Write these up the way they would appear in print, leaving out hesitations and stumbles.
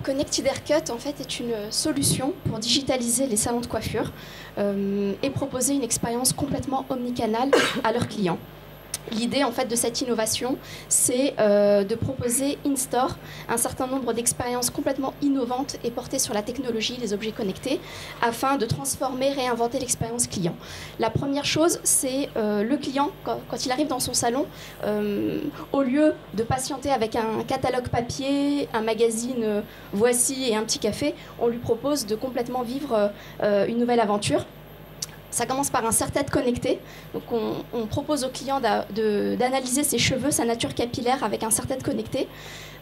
Connected Haircut en fait est une solution pour digitaliser les salons de coiffure et proposer une expérience complètement omnicanale à leurs clients. L'idée en fait de cette innovation, c'est de proposer in-store un certain nombre d'expériences complètement innovantes et portées sur la technologie, les objets connectés, afin de transformer, réinventer l'expérience client. La première chose, c'est le client, quand il arrive dans son salon, au lieu de patienter avec un catalogue papier, un magazine Voici et un petit café, on lui propose de complètement vivre une nouvelle aventure. Ça commence par un serre-tête connecté. Donc on propose au client d'analyser ses cheveux, sa nature capillaire avec un serre-tête connecté.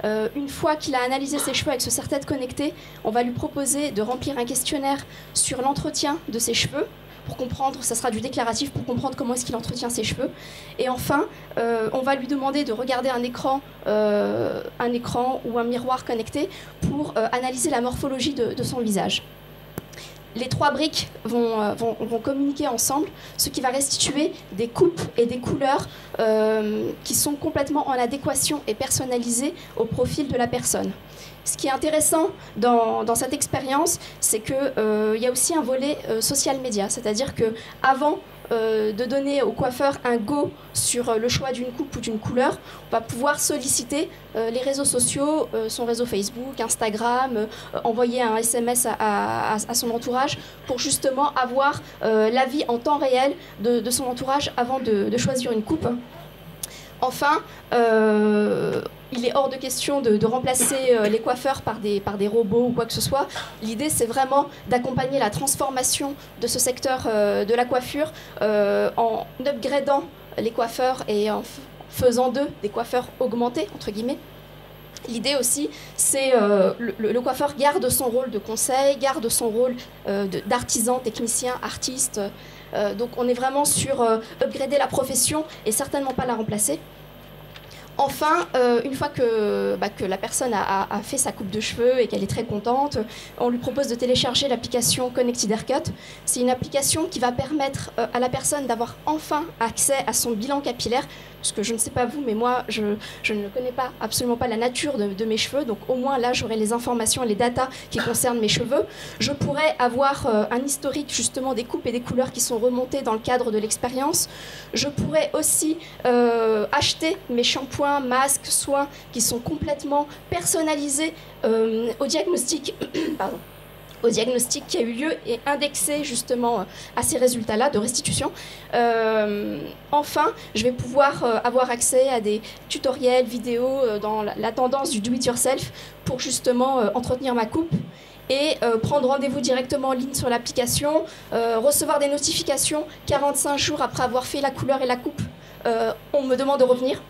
Une fois qu'il a analysé ses cheveux avec ce serre-tête connecté, on va lui proposer de remplir un questionnaire sur l'entretien de ses cheveux pour comprendre, ça sera du déclaratif pour comprendre comment est-ce qu'il entretient ses cheveux. Et enfin, on va lui demander de regarder un écran ou un miroir connecté pour analyser la morphologie de son visage. Les trois briques vont communiquer ensemble, ce qui va restituer des coupes et des couleurs qui sont complètement en adéquation et personnalisées au profil de la personne. Ce qui est intéressant dans cette expérience, c'est qu'il y a aussi un volet social média, c'est-à-dire qu'avant de donner au coiffeur un go sur le choix d'une coupe ou d'une couleur, on va pouvoir solliciter les réseaux sociaux, son réseau Facebook, Instagram, envoyer un SMS à son entourage pour justement avoir l'avis en temps réel de son entourage avant de choisir une coupe. Enfin, il est hors de question de remplacer les coiffeurs par des robots ou quoi que ce soit. L'idée, c'est vraiment d'accompagner la transformation de ce secteur de la coiffure en upgradant les coiffeurs et en faisant d'eux des coiffeurs augmentés, entre guillemets. L'idée aussi, c'est le coiffeur garde son rôle de conseil, garde son rôle d'artisan, technicien, artiste. Donc on est vraiment sur upgrader la profession et certainement pas la remplacer. Enfin, une fois que la personne a fait sa coupe de cheveux et qu'elle est très contente, on lui propose de télécharger l'application Connected Haircut. C'est une application qui va permettre à la personne d'avoir enfin accès à son bilan capillaire, puisque je ne sais pas vous, mais moi, je ne connais pas, absolument pas la nature de mes cheveux, donc au moins là, j'aurai les informations, les datas qui concernent mes cheveux. Je pourrais avoir un historique justement des coupes et des couleurs qui sont remontées dans le cadre de l'expérience. Je pourrais aussi acheter mes shampoings, masques, soins qui sont complètement personnalisés au diagnostic, pardon, au diagnostic qui a eu lieu et indexé justement à ces résultats-là de restitution. Enfin, je vais pouvoir avoir accès à des tutoriels, vidéos dans la tendance du do-it-yourself pour justement entretenir ma coupe et prendre rendez-vous directement en ligne sur l'application, recevoir des notifications 45 jours après avoir fait la couleur et la coupe. On me demande de revenir.